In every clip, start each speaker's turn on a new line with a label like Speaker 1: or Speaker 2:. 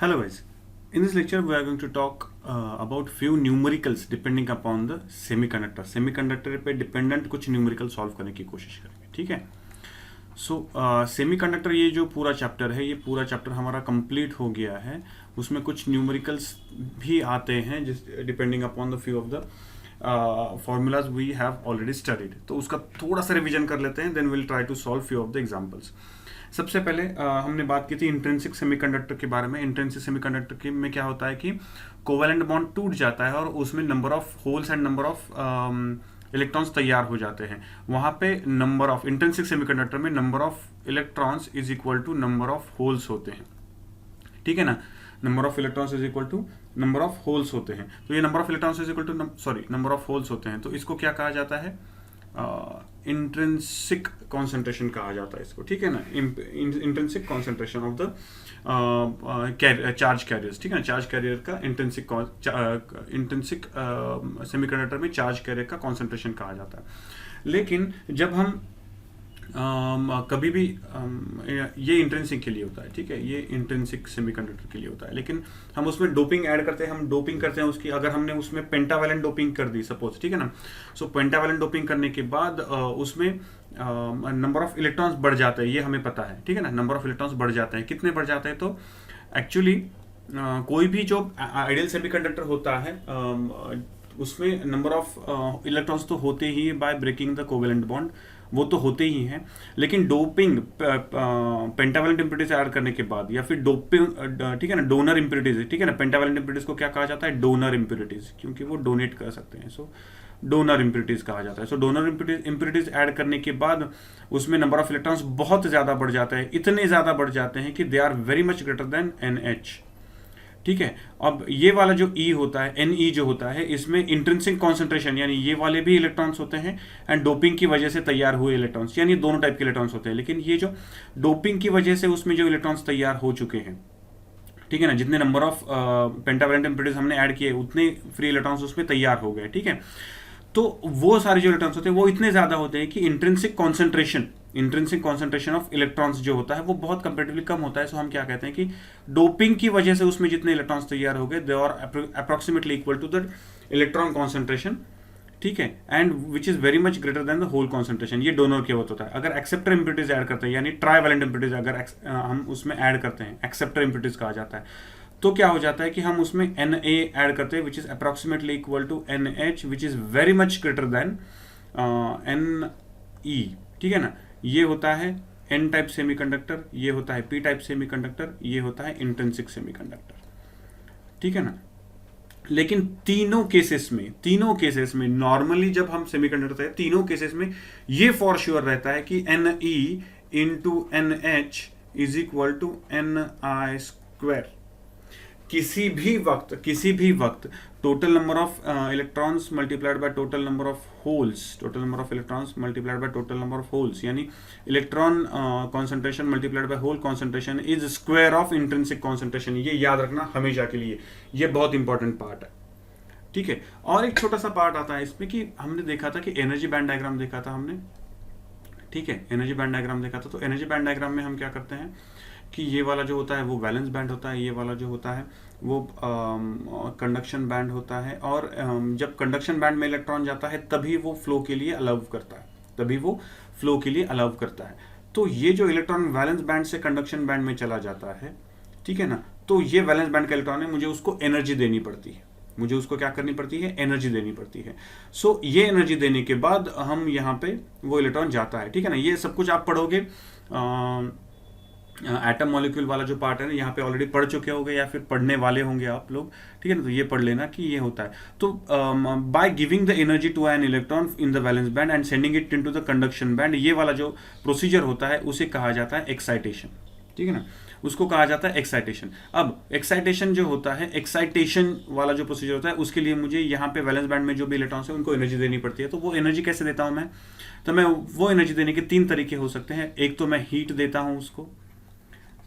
Speaker 1: Hello guys. In this lecture we are going to talk about few numericals depending upon the semiconductor. Semiconductor पे dependent कुछ numerical solve करने की कोशिश करेंगे, ठीक है। सो सेमीकंडक्टर ये जो पूरा चैप्टर है, ये पूरा चैप्टर हमारा कंप्लीट हो गया है। उसमें कुछ न्यूमेरिकल्स भी आते हैं जिस depending upon the few of the formulas we have already studied. तो उसका थोड़ा सा रिवीजन कर लेते हैं, then will try to solve few of the examples. सबसे पहले हमने बात की थी इंट्रिंसिक सेमीकंडक्टर के बारे में। इंट्रिंसिक सेमीकंडक्टर के में क्या होता है कि कोवेलेंट बॉन्ड टूट जाता है और उसमें number of holes and number of electrons तैयार हो जाते हैं। वहां पे नंबर ऑफ इंट्रिंसिक सेमीकंडक्टर में number of electrons is equal to number of holes होते हैं, ठीक है ना। Number of electrons is equal to number of holes होते हैं। तो ये number of electrons is equal to number of holes होते हैं। तो इसको क्या कहा जाता है? इंट्रिंसिक कॉन्सेंट्रेशन कहा जाता है इसको, ठीक है ना। Intrinsic concentration of the charge carriers, ठीक है ना। चार्ज कैरियर का इंट्रिंसिक सेमीकंडक्टर में चार्ज कैरियर का कॉन्सेंट्रेशन कहा जाता है। लेकिन जब हम कभी भी ये इंट्रिंसिक के लिए होता है, ठीक है, ये इंट्रिंसिक सेमीकंडक्टर के लिए होता है। लेकिन हम उसमें डोपिंग ऐड करते हैं, हम डोपिंग करते हैं उसकी। अगर हमने उसमें पेंटावैलेंट डोपिंग कर दी सपोज, ठीक है ना। सो पेंटावैलेंट डोपिंग करने के बाद उसमें नंबर ऑफ इलेक्ट्रॉन्स बढ़ जाते हैं, ये हमें पता है, ठीक है ना। नंबर ऑफ इलेक्ट्रॉन्स बढ़ जाते हैं, कितने बढ़ जाते हैं? तो एक्चुअली कोई भी जो आइडियल सेमीकंडक्टर होता है उसमें नंबर ऑफ इलेक्ट्रॉन्स तो होते ही by breaking the covalent bond, वो तो होते ही हैं। लेकिन डोपिंग पेंटावैलेंट इम्प्यूरिटीज ऐड करने के बाद या फिर डोपिंग, ठीक है ना, डोनर इम्प्यूरिटीज, ठीक है ना। पेंटावैलेंट इम्प्यूरिटीज को क्या कहा जाता है? डोनर इम्प्यूरिटीज, क्योंकि वो डोनेट कर सकते हैं। सो डोनर इम्प्यूरिटीज कहा जाता है। सो डोनर इम्प्यूरिटीज ऐड करने के बाद उसमें नंबर ऑफ इलेक्ट्रॉन्स बहुत ज्यादा बढ़ जाते हैं, इतने ज्यादा बढ़ जाते हैं कि they are very much greater than NH, ठीक है। अब ये वाला जो E होता है, Ne जो होता है, इसमें इंट्रिंसिक कॉन्सेंट्रेशन यानी ये वाले भी इलेक्ट्रॉन्स होते हैं एंड डोपिंग की वजह से तैयार हुए इलेक्ट्रॉन्स, यानी दोनों टाइप के इलेक्ट्रॉन्स होते हैं। लेकिन ये जो डोपिंग की वजह से उसमें जो इलेक्ट्रॉन्स तैयार हो चुके हैं, ठीक है ना, जितने नंबर ऑफ पेंटावैलेंट इम्प्यूरिटीज हमने ऐड किए उतने फ्री इलेक्ट्रॉन्स उसमें तैयार हो गए, ठीक है। तो वो सारे जो इलेक्ट्रॉन्स होते हैं वो इतने ज्यादा होते हैं कि इंट्रिंसिक कॉन्सेंट्रेशन ऑफ इलेक्ट्रॉन्स जो होता है वो बहुत कंपैरेटिवली कम होता है। सो हम क्या कहते हैं कि डोपिंग की वजह से उसमें जितने इलेक्ट्रॉन्स तैयार हो गए they are approximately equal to the electron concentration, ठीक है, and which is very much greater than the hole concentration. ये डोनर के होता है। अगर एक्सेप्टर इम्प्यूरिटीज ऐड करते हैं यानी ट्राइवैलेंट इम्प्यूरिटीज अगर हम उसमें ऐड करते हैं, एक्सेप्टर इम्प्यूरिटीज कहा जाता है, तो क्या हो जाता है कि हम उसमें Na ऐड करते हैं which is approximately equal to NH which is very much greater than Ne, ठीक है ना। ये होता है N टाइप सेमीकंडक्टर, ये होता है P टाइप सेमीकंडक्टर, ये होता है इंट्रिंसिक सेमीकंडक्टर, ठीक है ना। लेकिन तीनों केसेस में नॉर्मली जब हम सेमीकंडक्टर है, तीनों केसेस में ये फॉर श्योर रहता है कि Ne into NH is equal to Ni square. किसी भी वक्त total number of electrons multiplied by total number of holes, यानी electron concentration multiplied by hole concentration is square of intrinsic concentration. ये याद रखना हमेशा के लिए, ये बहुत इंपॉर्टेंट पार्ट है, ठीक है। और एक छोटा सा पार्ट आता है इसमें कि हमने देखा था कि एनर्जी बैंड डायग्राम देखा था हमने, ठीक है, एनर्जी बैंड डायग्राम देखा था। तो एनर्जी बैंड डायग्राम में हम क्या करते हैं कि ये वाला जो होता है वो वैलेंस बैंड होता है, ये वाला जो होता है वो कंडक्शन बैंड होता है। और जब कंडक्शन बैंड में इलेक्ट्रॉन जाता है तभी वो फ्लो के लिए अलाउ करता है, तो ये जो इलेक्ट्रॉन वैलेंस बैंड से कंडक्शन बैंड में चला जाता है, ठीक है ना, तो ये वैलेंस बैंड का इलेक्ट्रॉन है, मुझे उसको एनर्जी देनी पड़ती है, मुझे उसको क्या करनी पड़ती है? एनर्जी देनी पड़ती है। सो ये एनर्जी देने के बाद हम यहाँ पे वो इलेक्ट्रॉन जाता है, ठीक है ना। ये सब कुछ आप पढ़ोगे, एटम मॉलिक्यूल वाला जो पार्ट है ना, यहाँ पे ऑलरेडी पढ़ चुके होंगे या फिर पढ़ने वाले होंगे आप लोग, ठीक है ना। तो ये पढ़ लेना कि ये होता है। तो by giving the energy to an electron in the valence band and sending it into the conduction band, ये वाला जो प्रोसीजर होता है उसे कहा जाता है एक्साइटेशन, ठीक है ना, उसको कहा जाता है एक्साइटेशन। अब एक्साइटेशन जो होता है, एक्साइटेशन वाला जो प्रोसीजर होता है, उसके लिए मुझे यहाँ पे वैलेंस बैंड में जो भी इलेक्ट्रॉन्स है उनको एनर्जी देनी पड़ती है। तो वो एनर्जी कैसे देता हूँ मैं? तो मैं वो एनर्जी देने के तीन तरीके हो सकते हैं। एक तो मैं हीट देता हूँ उसको,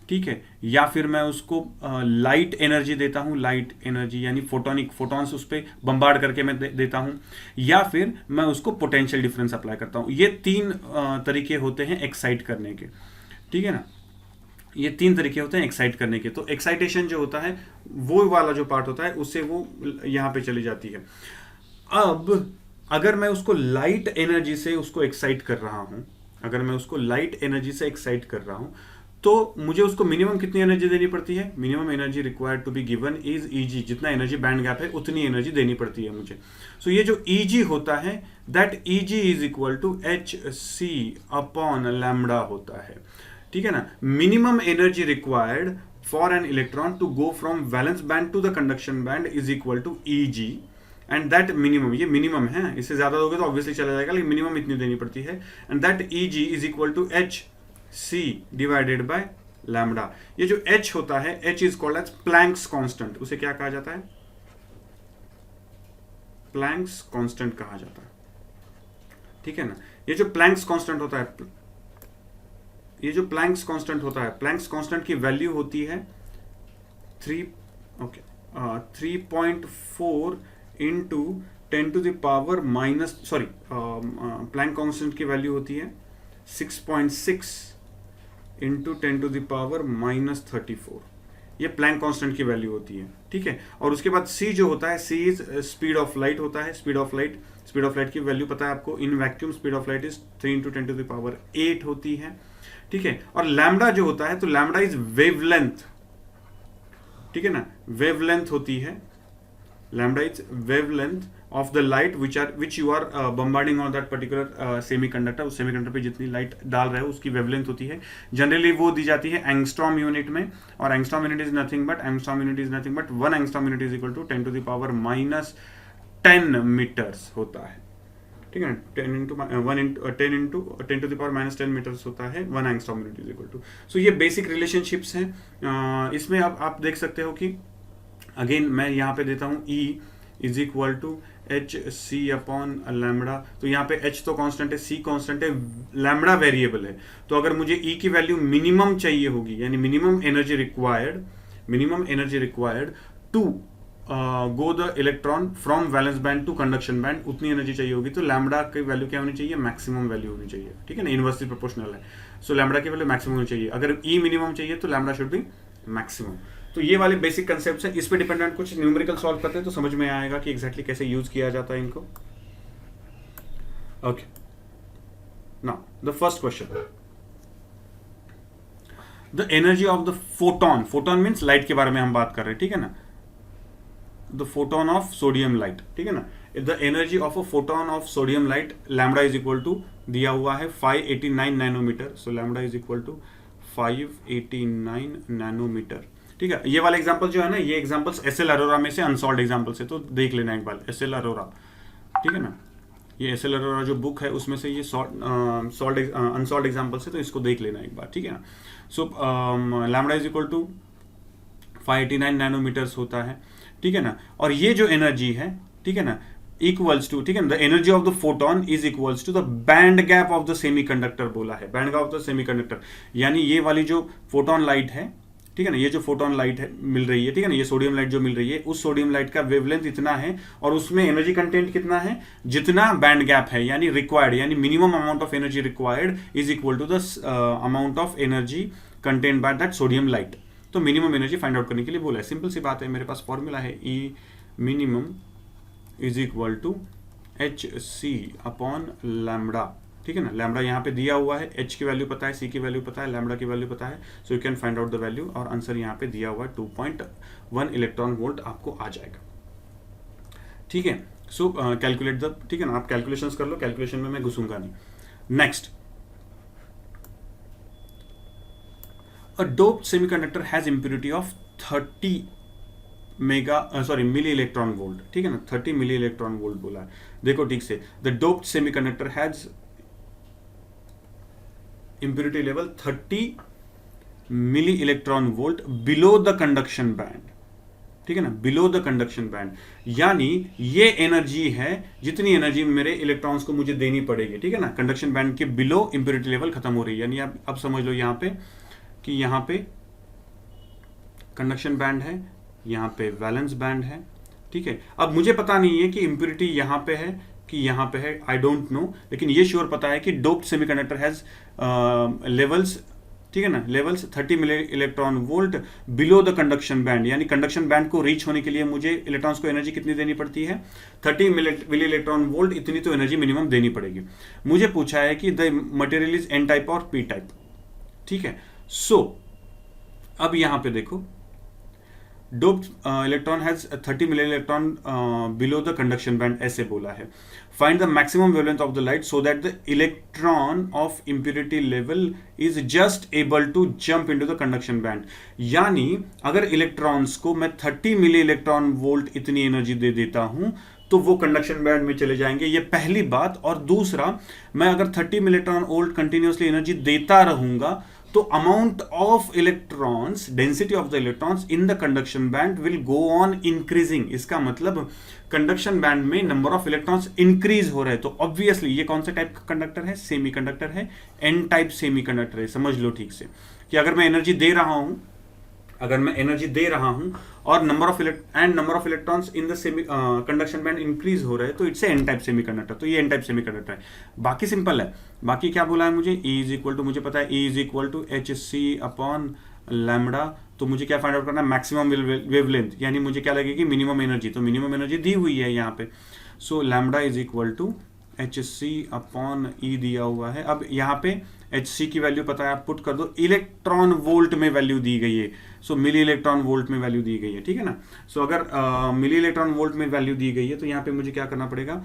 Speaker 1: ठीक है, या फिर मैं उसको लाइट एनर्जी देता हूँ, लाइट एनर्जी यानी फोटॉन्स उस पर बम्बार्ड करके मैं देता हूँ, या फिर मैं उसको पोटेंशियल डिफरेंस अप्लाई करता हूँ। ये तीन तरीके होते हैं एक्साइट करने के, ठीक है ना। ये 3 तरीके होते हैं एक्साइट करने के। तो एक्साइटेशन जो होता है वो वाला जो पार्ट होता है उससे वो यहाँ पे चली जाती है। अब अगर मैं उसको लाइट एनर्जी से उसको एक्साइट कर रहा हूं, अगर मैं उसको लाइट एनर्जी से एक्साइट कर रहा हूं, तो मुझे उसको मिनिमम कितनी एनर्जी देनी पड़ती है? Minimum energy required to be given is EG. जितना एनर्जी बैंड गैप है उतनी एनर्जी देनी पड़ती है मुझे। सो ये जो ईजी होता है, that EG is equal to H C upon lambda होता है, ठीक है ना। Minimum energy required for an electron to go from valence band to the conduction band is equal to EG, and that minimum, ये minimum है, इससे ज्यादा दोगे तो ऑब्वियसली चला जाएगा, लेकिन मिनिमम इतनी देनी पड़ती है। And that EG is equal to H C divided by lambda. ये जो एच होता है, H is called as Planck's constant. उसे क्या कहा जाता है? प्लैंक्स कांस्टेंट कहा जाता है, ठीक है ना। ये जो प्लैंक्स कांस्टेंट होता है, ये जो प्लैंक्स कांस्टेंट होता है, प्लैंक्स कांस्टेंट की वैल्यू होती है 3.4 into 10 to the power minus, sorry, Planck constant की वैल्यू होती है 6.6 into 10 to the power minus 34। ये प्लैंक कांस्टेंट की वैल्यू होती है, ठीक है। और उसके बाद c जो होता है, c is speed of light होता है। स्पीड ऑफ लाइट की वैल्यू पता है आपको, in vacuum speed of light is 3 into 10 to the power 8 होती है, ठीक है। और लैम्बडा जो होता है, तो लैम्बडा इज वेवलेंथ, ठीक है ना, वेवलेंथ होती है। Lambda is wavelength of the light which you are bombarding on that particular semiconductor. उस सेमीकंडक्टर पे जितनी लाइट डाल रहे हो उसकी वेवलेंथ होती है। जनरली वो दी जाती है एंगस्ट्रॉम यूनिट में, और angstrom unit is nothing but 1 angstrom unit is equal to 10 to the power minus 10 metres होता है, ठीक है ना। 10 into 10 to the power minus 10 metres होता है 1 angstrom unit is equal to. So ये बेसिक रिलेशनशिप्स हैं। इसमें अब आप देख सकते हो कि अगेन मैं यहाँ पे देता हूँ E is equal to H C upon lambda. तो यहाँ पे H तो कांस्टेंट है, C कांस्टेंट है, लैम्बडा वेरिएबल है। तो अगर मुझे E की वैल्यू मिनिमम चाहिए होगी, यानी minimum energy required to go the electron from valence band to conduction band, उतनी एनर्जी चाहिए होगी। तो लैम्बडा की वैल्यू क्या होनी चाहिए? मैक्सिमम वैल्यू होनी चाहिए, ठीक है ना, इनवर्सली प्रोपोर्शनल है। सो लैम्बडा की वैल्यू मैक्सिमम होनी चाहिए। अगर E मिनिमम चाहिए तो लैम्बडा शुड बी मैक्सिमम। तो ये वाले बेसिक कंसेप्ट हैं। इस पे डिपेंडेंट कुछ न्यूमेरिकल सॉल्व करते हैं तो समझ में आएगा कि एग्जैक्टली कैसे यूज किया जाता है इनको। Okay, now the first question, the energy of the photon. Photon means light के बारे में हम बात कर रहे हैं, ठीक है ना। The photon of sodium light, ठीक है ना। The energy of a photon of sodium light, lambda is equal to दिया हुआ है 589 nanometre. So lambda is equal to 589 nanometre, ठीक है। ये वाले एग्जांपल जो है ना, ये एग्जांपल्स एसएल अरोरा में से अनसॉल्व्ड एग्जांपल्स है, तो देख लेना एक बार एसएल अरोरा, ठीक है ना। ये एसएल अरोरा जो बुक है उसमें से ये अनसॉल्व्ड एग्जांपल्स है, तो इसको देख लेना एक बार, ठीक है ना। So lambda is equal to 589 nanometres होता है, ठीक है ना। और ये जो एनर्जी है, ठीक है ना, इक्वल्स टू, ठीक है, the energy of the photon is equals to the band gap of the semiconductor बोला है। Band gap of the semiconductor यानी ये वाली जो फोटोन लाइट है, ठीक है ना, ये जो फोटोन लाइट है मिल रही है, ठीक है ना, ये सोडियम लाइट जो मिल रही है, उस सोडियम लाइट का वेवलेंथ इतना है और उसमें एनर्जी कंटेंट कितना है? जितना बैंड गैप है, यानी रिक्वायर्ड, यानी minimum amount of energy required is equal to the amount of energy content by that sodium light. तो मिनिमम एनर्जी फाइंड आउट करने के लिए बोला है। सिंपल सी बात है, मेरे पास फॉर्मूला है E minimum is equal to H C upon lambda, ठीक है ना। लैम्बडा यहाँ पे दिया हुआ है, H की वैल्यू पता है, C की वैल्यू पता है, लैम्बडा की वैल्यू पता है। So you can find out the value, और आंसर यहाँ पे दिया हुआ है 2.1 इलेक्ट्रॉन वोल्ट आपको आ जाएगा, ठीक है। सो कैलकुलेट द, ठीक है ना, आप कैलकुलेशंस कर लो, कैलकुलेशन में मैं घुसूंगा नहीं। Next, a doped semiconductor has impurity of 30 milli electron volt, ठीक है ना, 30 मिली इलेक्ट्रॉन वोल्ट बोला है। देखो ठीक से, the doped semiconductor has impurity level 30 milli electron volt below the conduction band, ठीक है ना, बिलो द कंडक्शन बैंड। यानी ये एनर्जी है जितनी एनर्जी मेरे इलेक्ट्रॉन्स को मुझे देनी पड़ेगी, ठीक है ना, कंडक्शन बैंड के बिलो इंप्योरिटी लेवल खत्म हो रही है। यानी अब समझ लो यहाँ पे कि यहाँ पे कंडक्शन बैंड है, यहाँ पे वैलेंस बैंड है, ठीक है। अब मुझे पता नहीं है कि इंप्योरिटी यहाँ पे है कि यहाँ पे है, आई डोंट नो, लेकिन ये श्योर पता है कि डोप्ड सेमीकंडक्टर हैज लेवल्स ठीक है ना, levels 30 milli electron volt below the conduction band, यानी कंडक्शन बैंड को रीच होने के लिए मुझे इलेक्ट्रॉन्स को एनर्जी कितनी देनी पड़ती है, 30 मिली इलेक्ट्रॉन वोल्ट, इतनी तो एनर्जी मिनिमम देनी पड़ेगी। मुझे पूछा है कि the material is N type और पी टाइप, ठीक है। सो अब यहां पे देखो, doped electron has 30 milli electron below the conduction band, ऐसे बोला है। Find the maximum wavelength of the light so that the electron of impurity level is just able to jump into the conduction band. यानी अगर electrons को मैं 30 milli electron volt इतनी energy दे देता हूं तो वो कंडक्शन बैंड में चले जाएंगे, ये पहली बात। और दूसरा, मैं अगर 30 milli electron volt continuously energy देता रहूंगा तो amount of electrons, density of the electrons in the conduction band will go on increasing. इसका मतलब कंडक्शन बैंड में नंबर ऑफ इलेक्ट्रॉन्स इंक्रीज हो रहे हैं। तो ऑब्वियसली ये कौन सा टाइप का कंडक्टर है, सेमी कंडक्टर है, एन टाइप सेमी कंडक्टर है। समझ लो ठीक से कि अगर मैं एनर्जी दे रहा हूं, और number of electrons in the semi conduction band increase हो रहे हैं तो इट्स एन टाइप सेमीकंडक्टर। तो ये एन टाइप सेमीकंडक्टर है। बाकी सिंपल है। बाकी क्या बोला है मुझे, E इज इक्वल टू, मुझे पता है E is equal to HC upon lambda. तो मुझे क्या फाइंड आउट करना है, मैक्सिमम वेवलेंथ, यानी मुझे क्या लगेगी, मिनिमम एनर्जी। तो मिनिमम एनर्जी दी हुई है यहाँ पे। So lambda is equal to HC upon E दिया हुआ है। अब यहाँ पे HC की वैल्यू पता है, आप पुट कर दो, इलेक्ट्रॉन वोल्ट में वैल्यू दी गई है। सो मिली इलेक्ट्रॉन वोल्ट में वैल्यू दी गई है, ठीक है ना। सो अगर मिली इलेक्ट्रॉन वोल्ट में वैल्यू दी गई है तो यहाँ पे मुझे क्या करना पड़ेगा,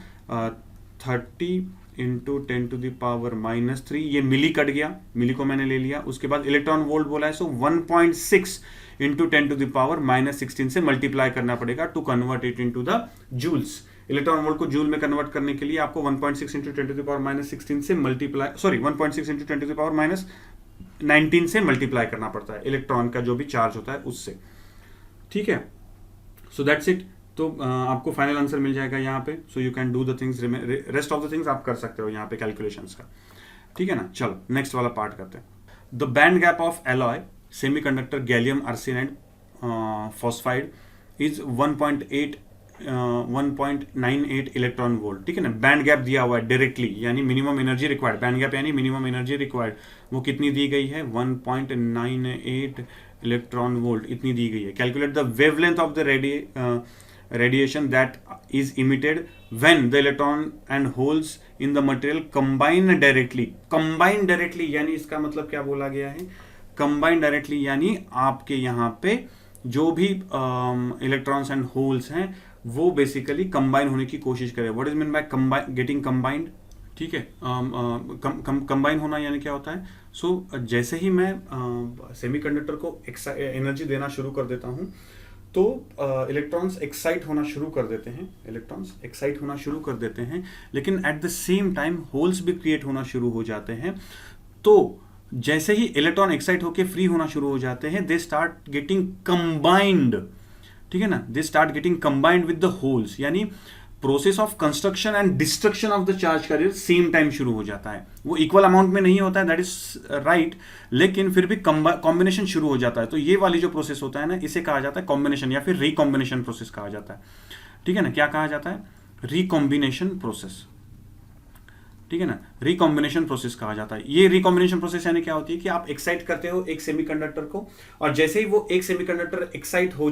Speaker 1: 30 इंटू 10 टू द पावर -3, ये मिली कट गया, मिली को मैंने ले लिया। उसके बाद इलेक्ट्रॉन वोल्ट बोला है, so 1.6 into 10 to the power -16 से मल्टीप्लाई करना पड़ेगा to convert it into the joules. Electron volt को जूल में कन्वर्ट करने के लिए आपको 1.6 इंटू 10 टू द पावर -16 से multiply, 1.6 into 10 to the power -19 से मल्टीप्लाई करना पड़ता है इलेक्ट्रॉन का जो भी चार्ज होता है उससे, ठीक है। So that's it. तो आपको फाइनल आंसर मिल जाएगा यहाँ पे। So you can do the things, rest of the things आप कर सकते हो यहाँ पे कैलकुलेशंस का, ठीक है ना। चलो नेक्स्ट वाला पार्ट करते हैं। The band gap of alloy semiconductor gallium arsenide phosphide is 1.98 electron volt, ठीक है ना। बैंड गैप दिया हुआ है डायरेक्टली, यानी minimum energy required, band gap यानी मिनिमम एनर्जी रिक्वायर्ड, वो कितनी दी गई है, 1.98 इलेक्ट्रॉन वोल्ट, इतनी दी गई है। Calculate the wavelength of the radiation that is emitted when the electron and holes in the material combine directly यानी इसका मतलब क्या बोला गया है, combine directly यानी आपके यहाँ पे जो भी इलेक्ट्रॉन्स एंड होल्स हैं वो बेसिकली कंबाइन होने की कोशिश करें। What is mean by getting combined, ठीक है। कंबाइन होना यानी क्या होता है, सो जैसे ही मैं सेमीकंडक्टर को एनर्जी देना शुरू कर देता हूँ तो इलेक्ट्रॉन्स एक्साइट होना शुरू कर देते हैं, लेकिन at the same time holes भी क्रिएट होना शुरू हो जाते हैं। तो जैसे ही इलेक्ट्रॉन एक्साइट होकर फ्री होना शुरू हो जाते हैं, दे स्टार्ट गेटिंग कंबाइंड, ठीक है ना, they start getting combined with the holes, यानी process of construction and destruction of the charge carrier same time शुरू हो जाता है। वो इक्वल अमाउंट में नहीं होता है, दैट इज राइट, लेकिन फिर भी कॉम्बिनेशन शुरू हो जाता है। तो ये वाली जो प्रोसेस होता है ना, इसे कहा जाता है कॉम्बिनेशन या फिर रिकॉम्बिनेशन प्रोसेस कहा जाता है, ठीक है ना। क्या कहा जाता है, रिकॉम्बिनेशन प्रोसेस, ठीक है ना, रिकॉम्बिनेशन प्रोसेस कहा जाता है। ये रिकॉम्बिनेशन प्रोसेस यानी क्या होती है कि आप एक्साइट करते हो एक सेमीकंडक्टर को, और जैसे ही वो एक सेमीकंडक्टर एक्साइट हो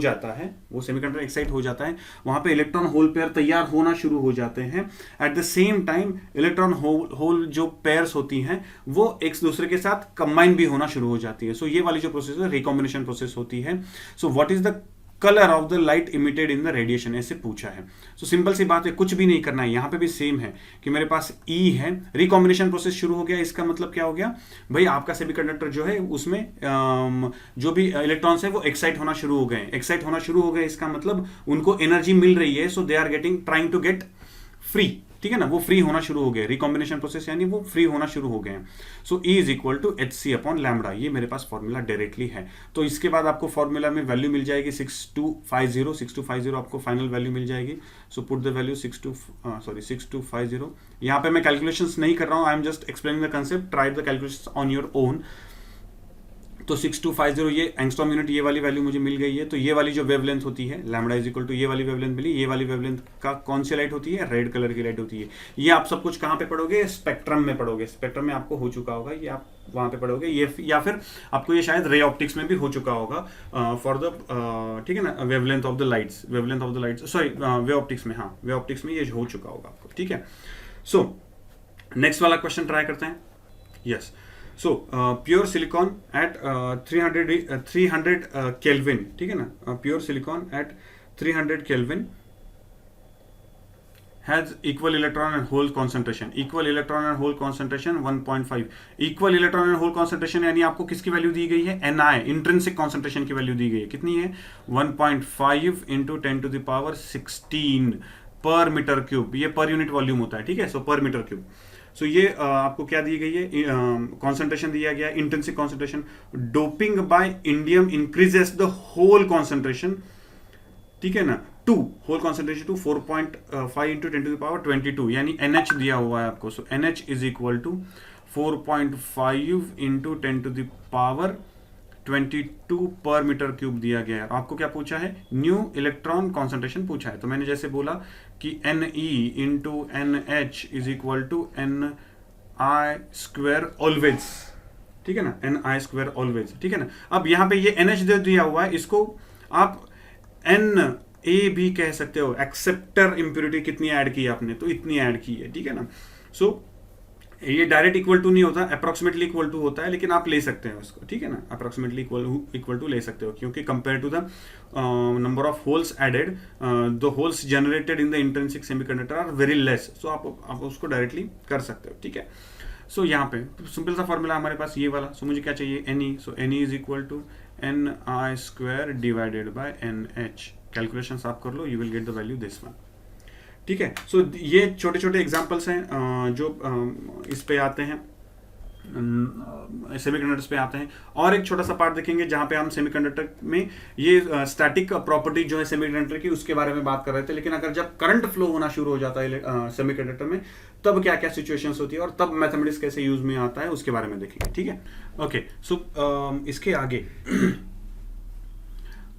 Speaker 1: जाता है, वहां पे इलेक्ट्रॉन होल पेयर तैयार होना शुरू हो जाते हैं। At the same time electron hole जो पेयर्स होती हैं वो एक दूसरे के साथ कंबाइन भी होना शुरू हो जाती है। सो ये वाली जो प्रोसेस है रिकॉम्बिनेशन प्रोसेस होती है। So what is the colour of the light emitted in the radiation, ऐसे पूछा है। सो सिंपल सी बात है, कुछ भी नहीं करना है। यहां पे भी सेम है कि मेरे पास E है, रिकॉम्बिनेशन प्रोसेस शुरू हो गया। इसका मतलब क्या हो गया भाई, आपका सेमीकंडक्टर जो है उसमें जो भी इलेक्ट्रॉन्स है वो एक्साइट होना शुरू हो गए। इसका मतलब उनको एनर्जी मिल रही है, so they are trying to get free, ठीक है ना, वो फ्री होना शुरू हो गए। रिकॉम्बिनेशन प्रोसेस यानी वो फ्री होना शुरू हो गए हैं। So E is equal to HC upon lambda, ये मेरे पास फॉर्मूला डायरेक्टली है। तो इसके बाद आपको फॉर्मूला में वैल्यू मिल जाएगी 6250 आपको फाइनल वैल्यू मिल जाएगी। So put the value 6250। यहाँ पे मैं कैलकुलेशंस नहीं कर रहा हूँ, I am just explaining the concept, try the calculations on your own. तो 6250 ये एंगस्ट्रॉम यूनिट, ये वाली वैल्यू मुझे मिल गई है। तो ये वाली जो वेवलेंथ होती है लैम्बडा इज इक्वल टू ये वाली वेवलेंथ मिली, ये वाली वेवलेंथ का कौन सी लाइट होती है, रेड कलर की लाइट होती है। ये आप सब कुछ कहाँ पे पढ़ोगे, स्पेक्ट्रम में पढ़ोगे। स्पेक्ट्रम में आपको हो चुका होगा, ये आप वहाँ पे पढ़ोगे ये, या फिर आपको ये शायद रे ऑप्टिक्स में भी हो चुका होगा फॉर द, ठीक है ना, wavelength of the lights, wavelength of the lights, sorry way optics में, हाँ वे ऑप्टिक्स में ये हो चुका होगा आपको, ठीक है। सो नेक्स्ट वाला क्वेश्चन ट्राई करते हैं। Yes, so pure silicon at 300 Kelvin, ठीक है ना, pure silicon at 300 Kelvin has equal electron and hole concentration, equal electron and hole concentration 1.5, equal electron and hole concentration यानी आपको किसकी वैल्यू दी गई है, Ni इंट्रिंसिक कॉन्सेंट्रेशन की वैल्यू दी गई है, कितनी है 1.5 इंटू 10 टू द पावर 16 पर मीटर क्यूब, ये पर यूनिट वॉल्यूम होता है, ठीक है। सो पर मीटर क्यूब, सो ये आपको क्या दी गई है, कॉन्सेंट्रेशन दिया गया है, intrinsic concentration. Doping by indium increases the hole concentration, ठीक है ना, to hole concentration to 4.5 into 10 to the power 22, यानी NH दिया हुआ है आपको। So NH is equal to 4.5 into 10 to the power 22 per metre cube दिया गया है। आपको क्या पूछा है, न्यू इलेक्ट्रॉन कॉन्सेंट्रेशन पूछा है। तो मैंने जैसे बोला कि Ne into NH is equal to Ni square always, ठीक है ना, Ni स्क्वायर ऑलवेज, ठीक है ना। अब यहाँ पे ये NH दे दिया हुआ है, इसको आप Na भी कह सकते हो। एक्सेप्टर इम्प्योरिटी कितनी ऐड की आपने, तो इतनी ऐड की है, ठीक है ना। सो ये डायरेक्ट इक्वल टू नहीं होता, अप्रोक्सीमेटली इक्वल टू होता है, लेकिन आप ले सकते हैं उसको, ठीक है ना, अप्रोक्सीमेटली इक्वल टू ले सकते हो, क्योंकि compare to the number of holes added, the holes generated in the intrinsic semiconductor are very less. So आप उसको डायरेक्टली कर सकते हो, ठीक है। सो यहाँ पे सिंपल सा फॉर्मूला हमारे पास ये वाला। सो मुझे क्या चाहिए, Ne, so Ne is equal to Ni square divided by NH। Calculation आप कर लो, you will get the value this one, ठीक है। सो ये छोटे छोटे एग्जांपल्स हैं जो इस पे आते हैं, सेमीकंडक्टर्स पे आते हैं। और एक छोटा सा पार्ट देखेंगे जहां पे हम सेमीकंडक्टर में ये स्टैटिक प्रॉपर्टी जो है सेमीकंडक्टर की, उसके बारे में बात कर रहे थे। लेकिन अगर जब करंट फ्लो होना शुरू हो जाता है सेमीकंडक्टर में, तब क्या क्या सिचुएशंस होती है और तब मैथमेटिक्स कैसे यूज में आता है, उसके बारे में देखेंगे, ठीक है। ओके, सो इसके आगे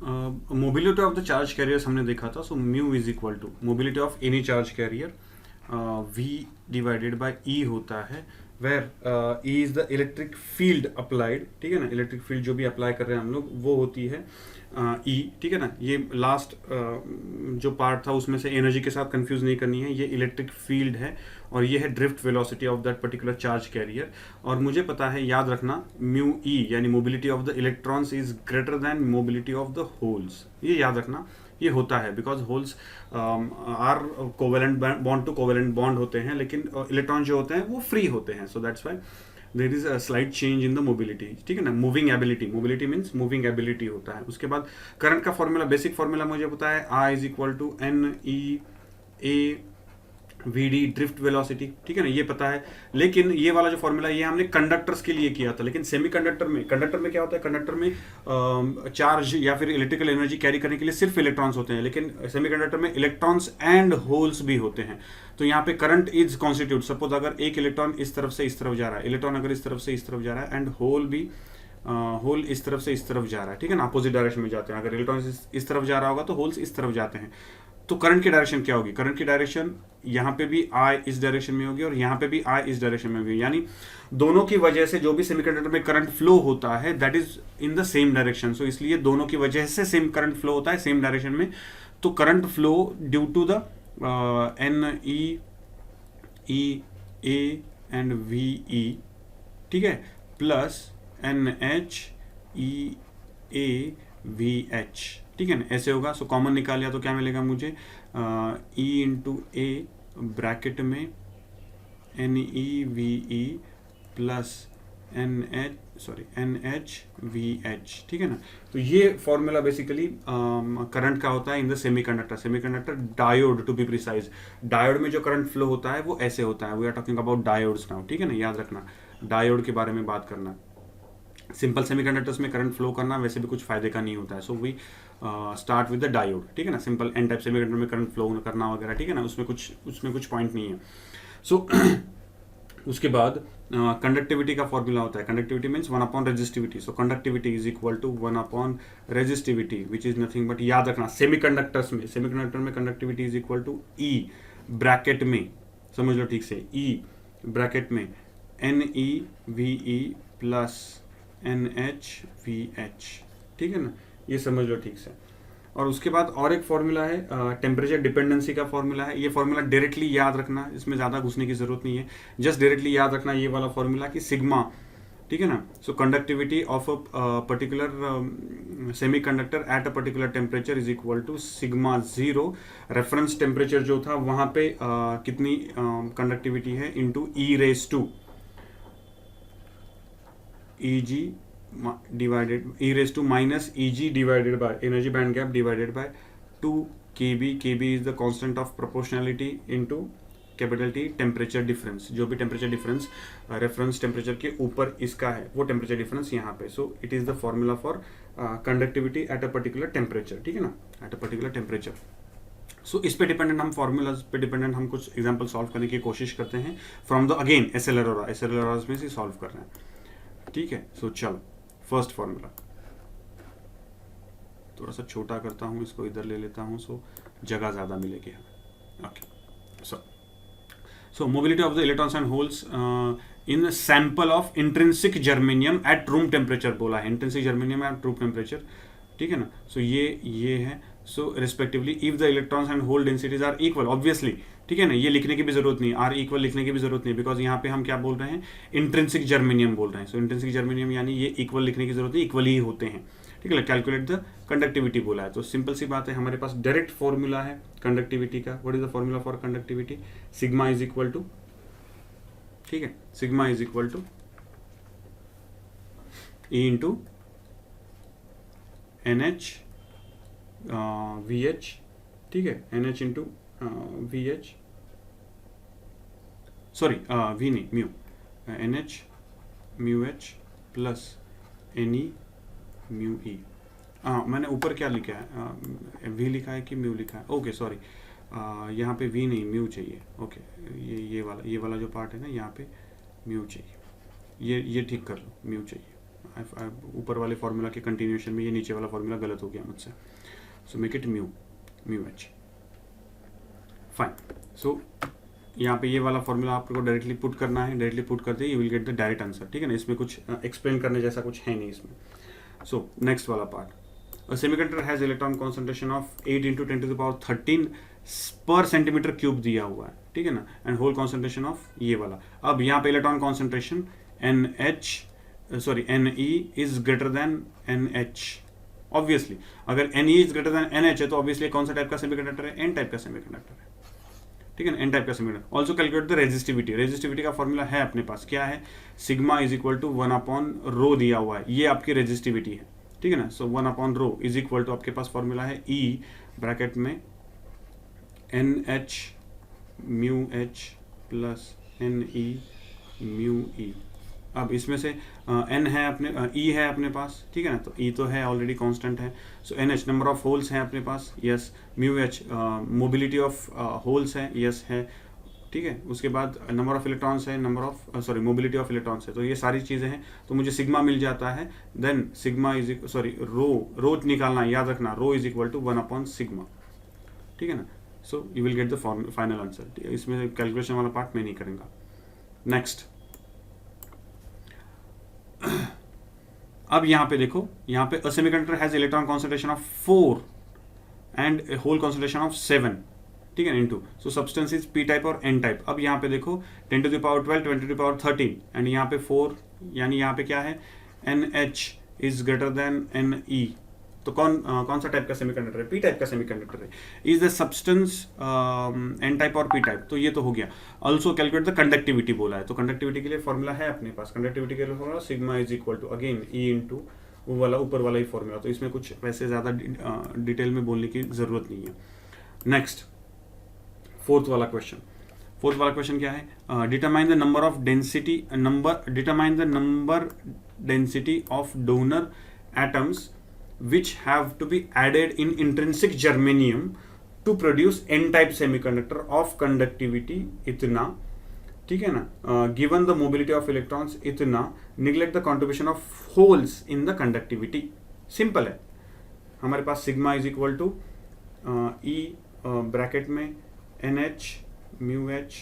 Speaker 1: mobility of the charge carriers हमने देखा था। सो mu is equal to mobility of any charge carrier V divided by E होता है, where E is the electric field applied, ठीक है ना, इलेक्ट्रिक फील्ड जो भी अप्लाई कर रहे हैं हम लोग वो होती है E, ठीक है ना। ये लास्ट जो पार्ट था उसमें से एनर्जी के साथ कंफ्यूज नहीं करनी है, ये इलेक्ट्रिक फील्ड है और ये है drift velocity of that particular charge carrier. और मुझे पता है, याद रखना, म्यू E यानी mobility of the electrons is greater than mobility of the holes, ये याद रखना, ये होता है because holes are covalent bond to covalent bond होते हैं, लेकिन इलेक्ट्रॉन जो होते हैं वो फ्री होते हैं। So that's why there is a slight change in the mobility, ठीक है ना। Moving ability, mobility means moving ability होता है। उसके बाद करंट का फॉर्मूला, बेसिक फॉर्मूला मुझे पता है, I is equal to NE VD drift velocity, ठीक है ना, ये पता है। लेकिन ये वाला जो फॉर्मूला ये हमने कंडक्टर्स के लिए किया था, लेकिन सेमीकंडक्टर में क्या होता है, कंडक्टर में चार्ज या फिर इलेक्ट्रिकल एनर्जी कैरी करने के लिए सिर्फ इलेक्ट्रॉन्स होते हैं, लेकिन सेमीकंडक्टर में इलेक्ट्रॉन्स एंड होल्स भी होते हैं। तो यहाँ पे करंट इज कॉन्स्टिट्यूट, सपोज अगर एक इलेक्ट्रॉन इस तरफ से इस तरफ जा रहा है, इलेक्ट्रॉन अगर इस तरफ से इस तरफ जा रहा है, एंड होल भी होल इस तरफ से इस तरफ जा रहा है, ठीक है ना, अपोजिट डायरेक्शन में जाते हैं। अगर इलेक्ट्रॉन इस तरफ जा रहा होगा तो होल्स इस तरफ जाते हैं। तो करंट की डायरेक्शन क्या होगी, करंट की डायरेक्शन यहाँ पे भी I इस डायरेक्शन में होगी और यहाँ पे भी I इस डायरेक्शन में होगी, यानी दोनों की वजह से जो भी सेमीकंडक्टर में करंट फ्लो होता है that is in the same direction. So इसलिए दोनों की वजह से सेम करंट फ्लो होता है सेम डायरेक्शन में। तो current flow due to the NE and VE, ठीक है, प्लस NHEAVH, ठीक है ना, ऐसे होगा। सो कॉमन निकाल लिया तो क्या मिलेगा मुझे, E इंटू A ब्रैकेट में NEVE प्लस NHVH, ठीक है ना। तो ये फॉर्मूला बेसिकली करंट का होता है in the semiconductor diode to be precise. Diode में जो करंट फ्लो होता है वो ऐसे होता है, we are talking about diodes now, ठीक है ना, याद रखना डायोड के बारे में बात करना। सिंपल सेमीकंडक्टर्स में करंट फ्लो करना वैसे भी कुछ फायदे का नहीं होता है। So we start with the diode, ठीक है ना, सिंपल एन टाइप सेमीकंडक्टर में करंट फ्लो करना वगैरह, ठीक है ना, उसमें कुछ पॉइंट नहीं है। सो उसके बाद कंडक्टिविटी का फॉर्मूला होता है, conductivity means 1 upon resistivity, so conductivity is equal to 1 upon resistivity which is nothing but, याद रखना सेमीकंडक्टर में conductivity is equal to E bracket में, समझ लो ठीक से, ई ब्रैकेट में NeVe प्लस NHVH, ठीक है ना, ये समझ लो ठीक से। और उसके बाद और एक फॉर्मूला है टेम्परेचर डिपेंडेंसी का फॉर्मूला है, ये फॉर्मूला डायरेक्टली याद रखना, इसमें ज़्यादा घुसने की जरूरत नहीं है, जस्ट डायरेक्टली याद रखना ये वाला फॉर्मूला कि सिग्मा, ठीक है ना, so conductivity of a particular semiconductor at a particular temperature is equal to sigma 0, reference temperature जो था वहाँ पे कितनी कंडक्टिविटी है into E raise to Eg divided e raised to minus Eg divided by energy band gap divided by 2 kb, kb is the constant of proportionality into capital T temperature difference, जो भी temperature difference reference temperature के ऊपर इसका है वो temperature difference यहाँ पे, so it is the formula for conductivity eight a particular temperature, ठीक है ना, एट अ पर्टिकुलर टेम्परेचर। सो इस पे डिपेंडेंट हम फॉर्मूलाज पे डिपेंडेंट हम कुछ एग्जांपल सॉल्व करने की कोशिश करते हैं फ्रॉम द अगेन एसएलआरआर में से सॉल्व कर रहे हैं, ठीक है। सो चलो फर्स्ट फॉर्मूला थोड़ा सा छोटा करता हूँ, इसको इधर ले लेता हूँ, सो जगह ज़्यादा मिलेगी हमें, okay. So mobility of the electrons and holes in sample of intrinsic germanium at room temperature बोला है, intrinsic germanium at room temperature, ठीक है ना। सो ये है, so respectively if the electrons and hole densities are equal, obviously, ठीक है ना, ये लिखने की भी जरूरत नहीं, आर इक्वल लिखने की भी जरूरत नहीं, बिकॉज यहाँ पे हम क्या बोल रहे हैं, इंट्रिंसिक जर्मेनियम बोल रहे हैं, सो इंट्रिंसिक जर्मेनियम यानी ये इक्वल लिखने की जरूरत नहीं, इक्वल ही होते हैं, ठीक है। कैलकुलेट द कंडक्टिविटी बोला है, तो सिंपल सी बात है, हमारे पास डायरेक्ट फॉर्मूला है कंडक्टिविटी का, what is the formula for conductivity, sigma is equal to, ठीक है, sigma is equal to E into NH VH, ठीक है, NH into VH, sorry V नहीं, mu, NH mu H plus NE mu E। मैंने ऊपर क्या लिखा है, V लिखा है कि म्यू लिखा है, ओके सॉरी, यहाँ पे V नहीं म्यू चाहिए, ओके, ये वाला जो पार्ट है ना, यहाँ पे म्यू चाहिए, ये ठीक कर लो, म्यू चाहिए, ऊपर वाले फॉर्मूला के कंटिन्यूएशन में ये नीचे वाला फॉर्मूला गलत हो गया मुझसे, so make it mu H, fine. So यहाँ पे ये वाला फॉर्मूला आपको डायरेक्टली पुट करना है, डायरेक्टली पुट करते ही you will get the direct answer, ठीक है ना, इसमें कुछ एक्सप्लेन करने जैसा कुछ है नहीं इसमें। सो नेक्स्ट वाला part, semiconductor has electron concentration of 8 × 10⁻13 पर सेंटीमीटर क्यूब दिया हुआ है, ठीक है ना, एंड होल कॉन्सेंट्रेशन ऑफ ये वाला। अब यहाँ पे electron concentration Ne is greater than NH, obviously अगर Ne is greater than NH है तो ऑब्वियसली कौन सा टाइप का सेमीकंडक्टर है, N टाइप का सेमीकंडक्टर है, ठीक है ना, N टाइप का सेमीकंडक्टर। Also calculate the resistivity, resistivity का फॉर्मूला है अपने पास, क्या है, sigma is equal to 1 upon rho दिया हुआ है, ये आपकी रेजिस्टिविटी है, ठीक है ना। So 1 upon rho is equal to आपके पास फॉर्मूला है E ब्रैकेट में NH mu H plus NE mu E। अब इसमें से N है अपने E है अपने पास, ठीक है ना, तो E तो है ऑलरेडी कांस्टेंट है, so NH number of holes हैं अपने पास, yes, mu H mobility of holes है, यस है, ठीक है। उसके बाद नंबर ऑफ इलेक्ट्रॉन्स है, मोबिलिटी ऑफ इलेक्ट्रॉन्स है, तो ये सारी चीज़ें हैं, तो मुझे सिग्मा मिल जाता है, देन सिग्मा इज रो निकालना है, याद रखना, rho is equal to 1 upon sigma, ठीक है ना। So you will get the final answer, इसमें कैलकुलेशन वाला पार्ट मैं नहीं करूँगा। नेक्स्ट, अब यहाँ पे देखो, यहाँ पे a semiconductor has electron concentration of 4 and hole concentration of 7, ठीक है, into, so substance is P type और एन टाइप। अब यहाँ पे देखो 10⁻12 10⁻13 एंड यहाँ पे 4, यानी यहाँ पे क्या है, NH is greater than NE, तो कौन सा टाइप का सेमीकंडक्टर है, पी टाइप का सेमीकंडक्टर है। Is the substance N type और पी टाइप, तो ये तो हो गया। ऑल्सो कैलकुलेट द कंडक्टिविटी बोला है, तो कंडक्टिविटी के लिए फॉर्मूला है अपने पास, कंडक्टिविटी के लिए formula sigma is equal to again E into वो वाला ऊपर वाला ही फॉर्मूला, तो इसमें कुछ वैसे ज़्यादा डिटेल में बोलने की ज़रूरत नहीं है। नेक्स्ट, फोर्थ वाला क्वेश्चन क्या है, determine the number density of donor atoms which have to be added in intrinsic germanium to produce n type semiconductor of conductivity इतना, ठीक है ना, given the mobility of electrons इतना, neglect the contribution of holes in the conductivity. Simple है, हमारे पास sigma is equal to E bracket में N H mu H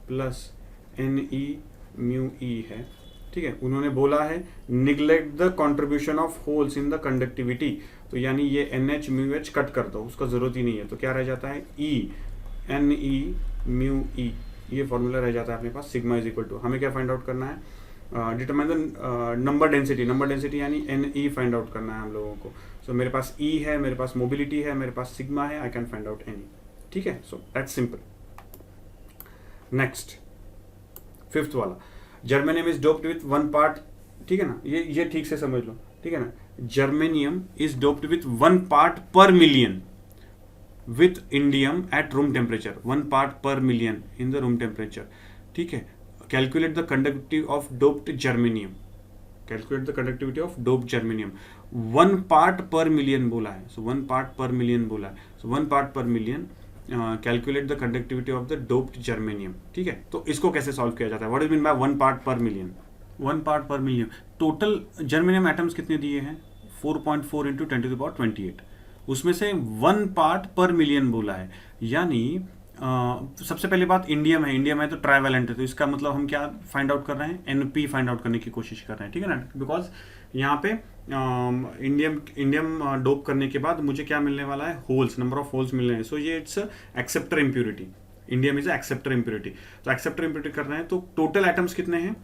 Speaker 1: plus N E mu E है, ठीक है। उन्होंने बोला है neglect the contribution of holes in the conductivity, तो यानी ये N H mu H cut कर दो, उसका जरूरत ही नहीं है, तो क्या रह जाता है ई एन ई म्यू ई, ये फॉर्मूला रह जाता है अपने पास। सिग्मा इज इक्वल टू, हमें क्या फाइंड आउट करना है, determine the number density, number density यानी एन ई फाइंड आउट करना है हम लोगों को। सो मेरे पास ई है, मेरे पास मोबिलिटी है, मेरे पास सिग्मा है, I can find out N E, ठीक है। So that's simple. Next fifth वाला, germanium is doped with 1 part, ठीक है ना, ये ठीक से समझ लो, ठीक है ना। Germanium is doped with 1 part पर million with indium at room temperature, 1 part per million in the room temperature, ठीक है। Calculate the conductivity of doped germanium, calculate the conductivity of doped germanium, 1 part per million बोला है, so 1 part per million बोला है, so 1 part per million calculate the conductivity of the doped germanium, ठीक है। तो इसको कैसे सॉल्व किया जाता है, what is mean by 1 part per million, 1 part per million, total germanium atoms कितने दिए हैं, 4.4 इंटू 10 टू द पावर 28, उसमें से 1 पार्ट पर मिलियन बोला है, यानी सबसे पहली बात इंडियम है, इंडियम है तो ट्राइवेलेंट है, तो इसका मतलब हम क्या फाइंड आउट कर रहे हैं, एनपी फाइंड आउट करने की कोशिश कर रहे हैं, ठीक है ना। बिकॉज यहाँ पे इंडियम डोप करने के बाद मुझे क्या मिलने वाला है, होल्स, नंबर ऑफ होल्स मिलने हैं, सो ये it's acceptor impurity, indium is acceptor impurity, तो एक्सेप्टर इम्प्यूरिटी कर रहे हैं, तो टोटल एटम्स कितने हैं,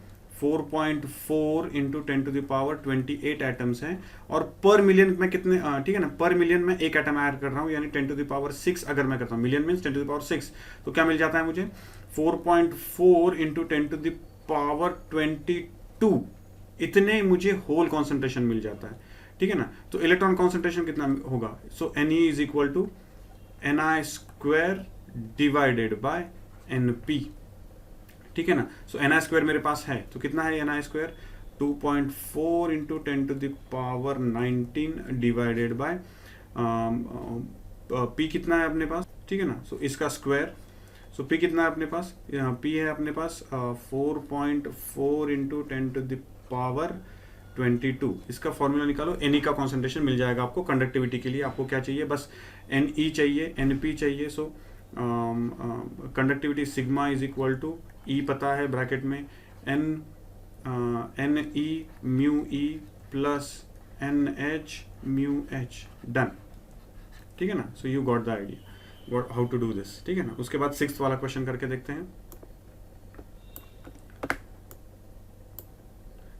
Speaker 1: 4.4 into 10 to the power 28 atoms हैं, और पर मिलियन में कितने, ठीक है ना, पर मिलियन में एक एटम ऐड कर रहा हूँ, यानी 10 टू द पावर 6 अगर मैं करता हूँ, million means 10 to the power 6, तो क्या मिल जाता है मुझे, 4.4 इंटू 10 टू द पावर 22, इतने मुझे होल कॉन्सेंट्रेशन मिल जाता है, ठीक है ना। तो इलेक्ट्रॉन कॉन्सेंट्रेशन कितना होगा, so N E is equal to N I square divided by N P, ठीक है ना। सो एन आई स्क्वायर मेरे पास है, तो कितना है N I square, 2.4 into 10 to the power 19 divided by P कितना है अपने पास, ठीक है ना। सो इसका स्क्वायर, सो पी कितना है अपने पास, पी है अपने पास 4.4 इंटू 10 टू द पावर 22, इसका फॉर्मूला निकालो, एन ई का कॉन्सेंट्रेशन मिल जाएगा आपको। कंडक्टिविटी के लिए आपको क्या चाहिए, बस एन ई चाहिए, एन पी चाहिए। So conductivity sigma is equal to, E पता है ब्रैकेट में, N E mu E plus N H mu H, done, ठीक है ना। So you got the idea how to do this, ठीक है ना। उसके बाद 6th वाला क्वेश्चन करके देखते हैं।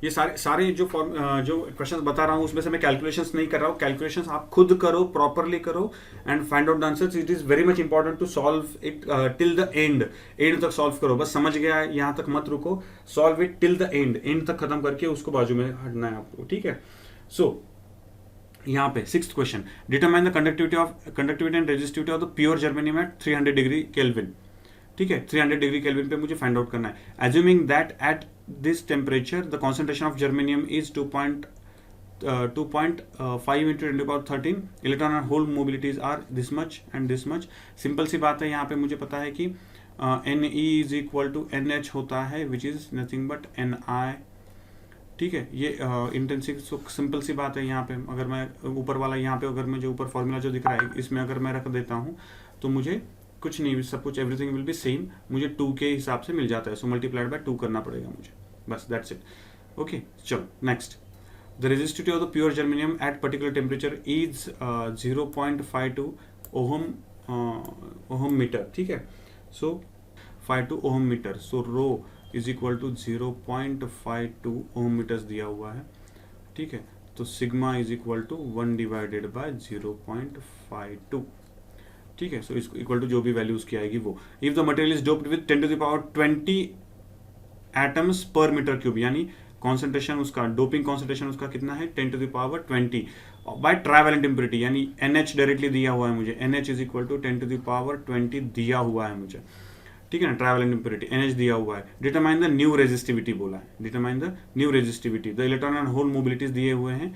Speaker 1: ये सारे जो क्वेश्चंस बता रहा हूँ उसमें से मैं कैलकुलेशंस नहीं कर रहा हूँ, कैलकुलेशंस आप खुद करो, प्रॉपरली करो and find out the answers. It is very much important to solve it till the end तक सॉल्व करो, बस समझ गया यहाँ तक मत रुको, solve it till the end तक खत्म करके उसको बाजू में हटना है आपको, ठीक है। सो यहाँ पे 6th question, determine the conductivity and resistivity of the pure germanium at 300 degree kelvin, ठीक है। 300 डिग्री केल्विन पे मुझे फाइंड आउट करना है। Assuming that at this temperature the concentration of germanium is 2.5 into 10 to the power 13, electron and hole mobilities are this much and this much। Simple सी बात है, यहाँ पे मुझे पता है कि NE is equal to NH होता है which is nothing but NI, ठीक है। ये इंटेंसिव सिंपल सी बात है। यहाँ पे अगर मैं ऊपर वाला, यहाँ पे अगर मुझे ऊपर फॉर्मूला जो दिख रहा है इसमें अगर मैं रख देता हूँ तो मुझे कुछ नहीं, सब कुछ एवरीथिंग विल बी सेम, मुझे 2 के हिसाब से मिल जाता है। सो मल्टीप्लाइड बाय 2 करना पड़ेगा मुझे, बस दैट्स इट। ओके चलो next, the resistivity of the pure germanium at particular temperature is 0.52 ohm metre, ठीक है। So 52 ohm metre, so rho is equal to 0.52 ohm metres दिया हुआ है, ठीक है। तो sigma is equal to 1 divided by 0.52, ठीक है। सो इसको इक्वल टू जो भी वैल्यू उसकी आएगी वो। If the material is doped with 10 to the power 20 atoms per metre cube, यानी कॉन्सेंट्रेशन उसका, डोपिंग कॉन्सेंट्रेशन उसका कितना है, 10 to the power 20 by trivalent impurity, यानी NH डायरेक्टली दिया हुआ है मुझे, NH is equal to 10 to the power 20 दिया हुआ है मुझे, ठीक है ना। ट्राइवेलेंट इम्प्यूरिटी NH दिया हुआ है। डिटरमाइन द न्यू रेजिस्टिविटी बोला है, determine the new resistivity, the electron and hole mobilities दिए हुए हैं,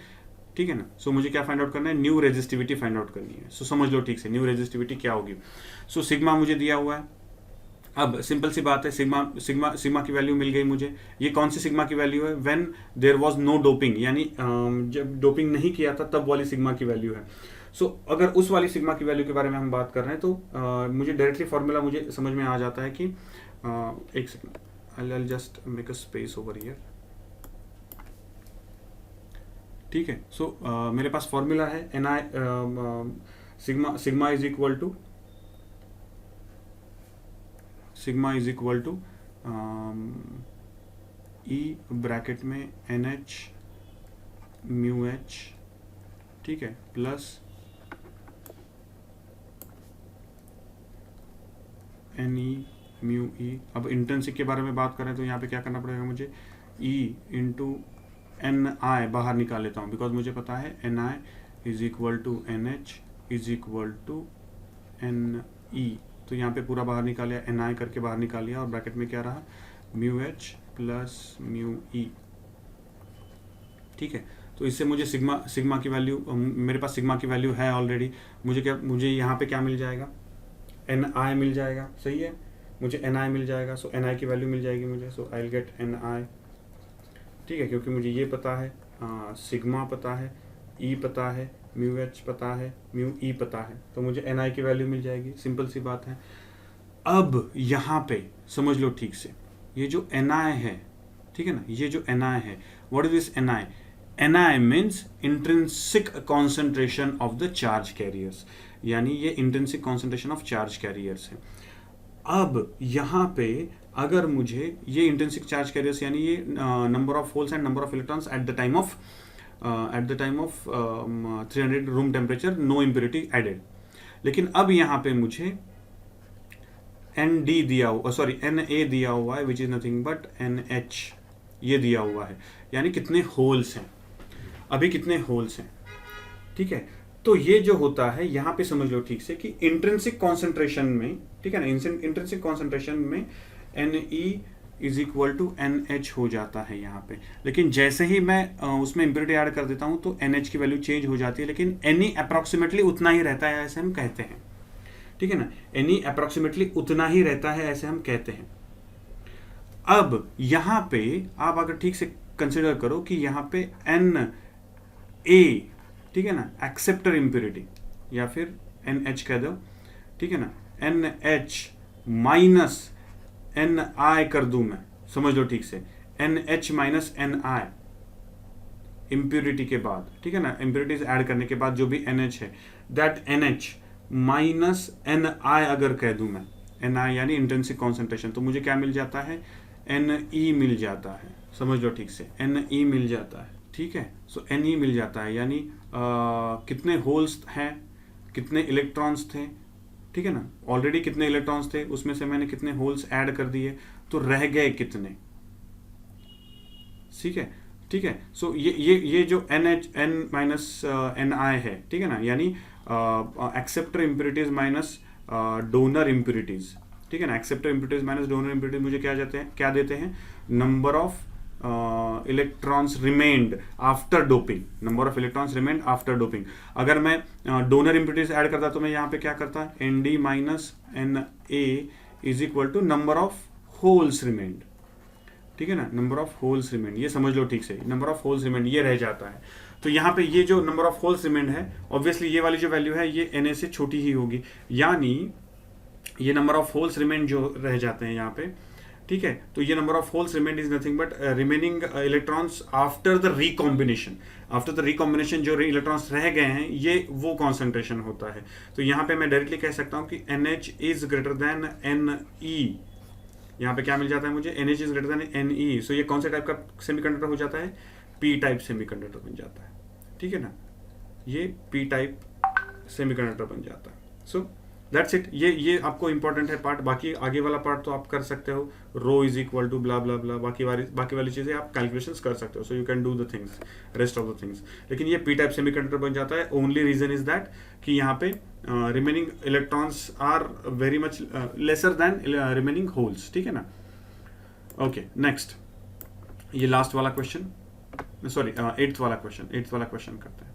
Speaker 1: ठीक है ना। सो मुझे क्या फाइंड आउट करना है, न्यू रेजिस्टिविटी फाइंड आउट करनी है। सो समझ लो ठीक से न्यू रेजिस्टिविटी क्या होगी। सो सिग्मा मुझे दिया हुआ है, अब सिंपल सी बात है, सिग्मा सिग्मा सिग्मा की वैल्यू मिल गई मुझे। ये कौन सी सिग्मा की वैल्यू है? When there was no doping, यानी जब डोपिंग नहीं किया था तब वाली सिग्मा की वैल्यू है। सो अगर उस वाली सिग्मा की वैल्यू के बारे में हम बात कर रहे हैं तो मुझे डायरेक्टली फॉर्मूला मुझे समझ में आ जाता है कि एक second, I just make a space over here. ठीक है, सो मेरे पास फॉर्मूला है N I sigma is equal to E bracket में एन एच म्यू एच, ठीक है, plus N E mu E. अब इंट्रिंसिक के बारे में बात करें तो यहाँ पे क्या करना पड़ेगा मुझे? ई इंटू एन आई बाहर निकाल लेता हूँ, बिकॉज मुझे पता है N I is equal to N H is equal to N E. तो यहाँ पे पूरा बाहर निकाल लिया, एन आई करके बाहर निकाल लिया, और ब्रैकेट में क्या रहा? Mu H plus mu E. ठीक है, तो इससे मुझे सिग्मा की वैल्यू, मेरे पास सिग्मा की वैल्यू है ऑलरेडी। मुझे यहाँ पे क्या मिल जाएगा? एन आई मिल जाएगा, सही है, मुझे एन आई मिल जाएगा। सो एन आई की वैल्यू मिल जाएगी मुझे, सो आई विल गेट एन आई। ठीक है, क्योंकि मुझे ये पता है, सिग्मा पता है, ई पता है, म्यू एच पता है, म्यू ई पता है, तो मुझे एन आई की वैल्यू मिल जाएगी। सिंपल सी बात है। अब यहाँ पे समझ लो ठीक से, ये जो एन आई है, ठीक है ना, ये जो एन आई है, what is this N I? N I means intrinsic concentration of the charge carriers, यानी ये intrinsic concentration of charge carriers है। अब यहाँ पे अगर मुझे ये इंट्रिंसिक चार्ज कैरियर्स, यानी ये number of holes and number of electrons at the time of 300 room temperature, no impurity added. लेकिन अब यहाँ पे मुझे एन डी दिया हुआ, सॉरी एन ए दिया हुआ है, which is nothing but N H, ये दिया हुआ है, यानी कितने होल्स हैं, अभी कितने होल्स हैं। ठीक है, तो ये जो होता है यहाँ पे समझ लो ठीक से कि इंट्रिंसिक कॉन्सेंट्रेशन में, ठीक है ना, इंट्रिंसिक कॉन्सेंट्रेशन में N E is equal to N H हो जाता है यहाँ पे। लेकिन जैसे ही मैं उसमें इम्प्योरिटी ऐड कर देता हूँ तो एन एच की वैल्यू चेंज हो जाती है, लेकिन एन ई अप्रॉक्सीमेटली उतना ही रहता है, ऐसे हम कहते हैं। ठीक है ना, एन ई अप्रॉक्सीमेटली उतना ही रहता है, ऐसे हम कहते हैं। अब यहाँ पे आप अगर ठीक से कंसिडर करो कि यहाँ पे एन ए, ठीक है ना, एक्सेप्टर इम्प्योरिटी, या फिर एन एच कह दो, ठीक है ना, एन एच माइनस एन आई कर दूं मैं, समझ लो ठीक से, एन एच माइनस एन आई इम्प्योरिटी के बाद, ठीक है ना, इम्प्योरिटीज ऐड करने के बाद जो भी एन एच है, that N H minus N I अगर कह दूं मैं, एन आई यानी इंट्रिंसिक कॉन्सेंट्रेशन, तो मुझे क्या मिल जाता है? एन ई मिल जाता है, समझ लो ठीक से, एन ई मिल जाता है। ठीक है, सो एन ई मिल जाता है, यानी कितने होल्स हैं, कितने इलेक्ट्रॉन्स थे, ठीक है ना, ऑलरेडी कितने इलेक्ट्रॉन्स थे, उसमें से मैंने कितने होल्स ऐड कर दिए, तो रह गए कितने। ठीक है, ठीक है, सो ये जो N H N minus N I है, ठीक है ना, यानी acceptor impurities minus donor impurities, ठीक है ना, acceptor impurities minus donor impurities मुझे क्या देते हैं? Number of electrons remained after doping, number of electrons remained after doping. अगर मैं डोनर इम्प्योरिटीज ऐड करता तो मैं यहाँ पे क्या करता? N D minus N A is equal to number of holes remained, ठीक है ना, नंबर ऑफ होल्स रिमेन्ड, ये समझ लो ठीक से, नंबर ऑफ होल्स रिमेन्ड ये रह जाता है। तो यहाँ पे ये जो नंबर ऑफ होल्स रिमेन्ड है, ऑब्वियसली ये वाली जो वैल्यू है ये एन ए से छोटी ही होगी, यानी ये नंबर ऑफ होल्स रिमेन्ड जो रह जाते हैं यहाँ पे, ठीक है, तो ये number of holes remained is nothing but remaining electrons after the recombination. After the recombination जो इलेक्ट्रॉन्स रह गए हैं ये वो कॉन्सेंट्रेशन होता है। तो यहाँ पे मैं डायरेक्टली कह सकता हूँ कि N H is greater than N E. यहाँ पे क्या मिल जाता है मुझे? N H is greater than N E. So ये कौन से टाइप का सेमीकंडक्टर हो जाता है? पी टाइप सेमीकंडक्टर बन जाता है, ठीक है ना, ये पी टाइप सेमीकंडक्टर बन जाता है। So that's it. ये आपको इंपॉर्टेंट है पार्ट, बाकी आगे वाला पार्ट तो आप कर सकते हो, रो इज इक्वल टू ब्ला ब्ला ब्ला, बाकी वाली चीज़ें आप कैलकुलेशंस कर सकते हो, so you can do the things, rest of the things. लेकिन ये पी टाइप सेमीकंडक्टर बन जाता है, ओनली रीजन इज दैट कि यहाँ पे remaining electrons are very much lesser than remaining holes, ठीक है ना। ओके, नेक्स्ट ये लास्ट वाला क्वेश्चन, सॉरी 8th वाला क्वेश्चन करते हैं।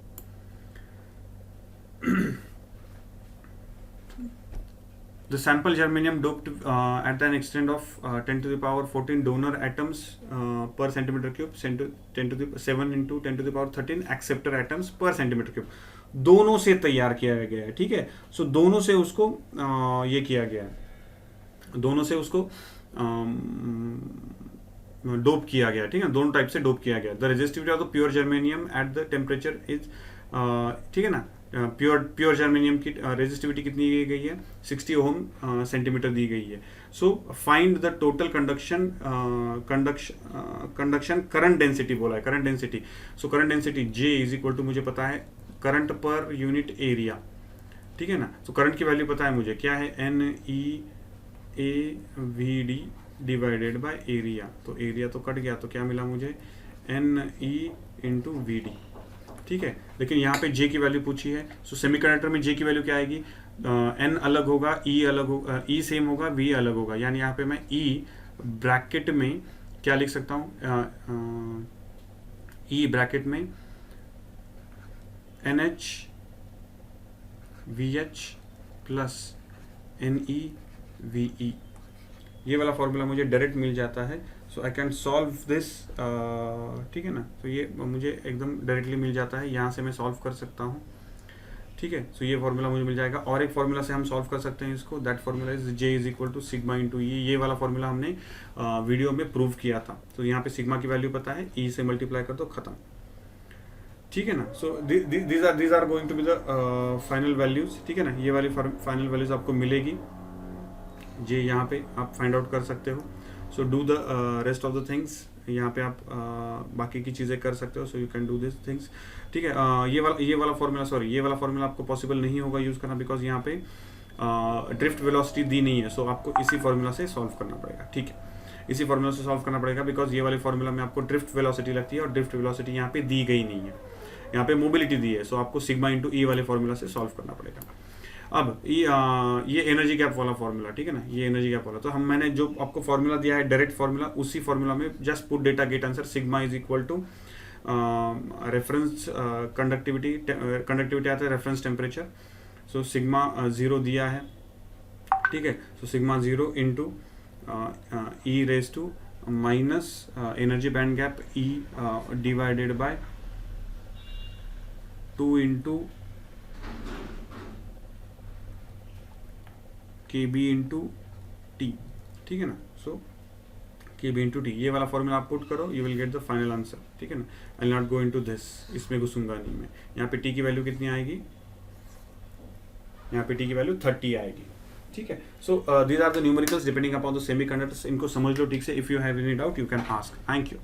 Speaker 1: The sample germanium doped at an extent of 10 to the power 14 donor atoms per centimeter cube, 10 to the 7 into 10 to the power 13 acceptor atoms per centimeter cube. दोनों से तैयार किया गया है, ठीक है. सो दोनों से उसको ये किया गया है, दोनों से उसको डोप किया गया, ठीक है, दोनों टाइप से डोप किया गया. The resistivity of the pure germanium at the temperature is, ठीक है ना, प्योर जर्मेनियम की रेजिस्टिविटी कितनी दी गई है, 60 ओम सेंटीमीटर दी गई है. So find the total conduction current density बोला है, current density. So current density J is equal to, मुझे पता है करंट पर यूनिट एरिया, ठीक है ना. तो करंट की वैल्यू पता है मुझे, क्या है, NE/AVD डिवाइडेड बाय एरिया. तो एरिया तो कट गया, तो क्या मिला मुझे, NE/VD, ठीक है. लेकिन यहाँ पे J की वैल्यू पूछी है. सो सेमीकंडक्टर में J की वैल्यू क्या आएगी, N अलग होगा, E अलग होगा, E सेम होगा, V अलग होगा. यानी यहाँ पे मैं E ब्रैकेट में क्या लिख सकता हूँ, E ब्रैकेट में NH/VH प्लस NE/VE, ये वाला फॉर्मूला मुझे डायरेक्ट मिल जाता है. सो आई कैन सॉल्व दिस, ठीक है ना. तो ये मुझे एकदम डायरेक्टली मिल जाता है, यहाँ से मैं सॉल्व कर सकता हूँ, ठीक है. सो ये फॉर्मूला मुझे मिल जाएगा. और एक फॉर्मूला से हम सॉल्व कर सकते हैं इसको, that formula is J is equal to sigma into E. ये वाला फॉर्मूला हमने वीडियो में प्रूव किया था. तो यहाँ पे सिग्मा की वैल्यू पता है, E से मल्टीप्लाई कर दो, खत्म, ठीक है ना. So these are going to be the final values, ठीक है ना. ये वाली फाइनल वैल्यूज आपको मिलेगी, J यहाँ पे आप फाइंड आउट कर सकते हो. So do the rest of the things, यहाँ पे आप बाकी की चीज़ें कर सकते हो. So you can do this things, ठीक है. ये वाला फॉर्मूला, सॉरी, ये वाला फॉर्मूला आपको पॉसिबल नहीं होगा यूज़ करना, बिकॉज यहाँ पे ड्रिफ्ट वेलोसिटी दी नहीं है. सो आपको इसी फॉर्मूला से सॉल्व करना पड़ेगा, ठीक है. इसी फॉर्मूला से सॉल्व करना पड़ेगा, बिकॉज ये वाले फॉर्मूला में आपको ड्रिफ्ट वेलोसिटी लगती है, और ड्रिफ्ट वेलोसिटी यहाँ पे दी गई नहीं है, यहाँ पे मोबिलिटी दी है. सो आपको सिग्मा इंटू E वाले फॉर्मूला से सॉल्व करना पड़ेगा. अब ये एनर्जी गैप वाला फॉर्मूला, ठीक है ना, ये एनर्जी गैप वाला. तो मैंने जो आपको फॉर्मूला दिया है डायरेक्ट फॉर्मूला, उसी फॉर्मूला में just put data get answer. Sigma is equal to reference conductivity आता है रेफरेंस टेम्परेचर. सो सिग्मा 0 दिया है, ठीक है. So sigma 0 into E raise to minus energy band gap E divided by 2 into KB into T, ठीक है ना. सो KB into T, ये वाला फॉर्मूला आप पुट करो, you will get the final answer, ठीक है ना. I will not go into this, इसमें घुसूंगा नहीं मैं. यहाँ पे T की वैल्यू कितनी आएगी, यहाँ पे T की वैल्यू 30 आएगी, ठीक है. So these are the numericals depending upon the semiconductors. इनको समझ लो ठीक से. If you have any doubt you can ask. Thank you.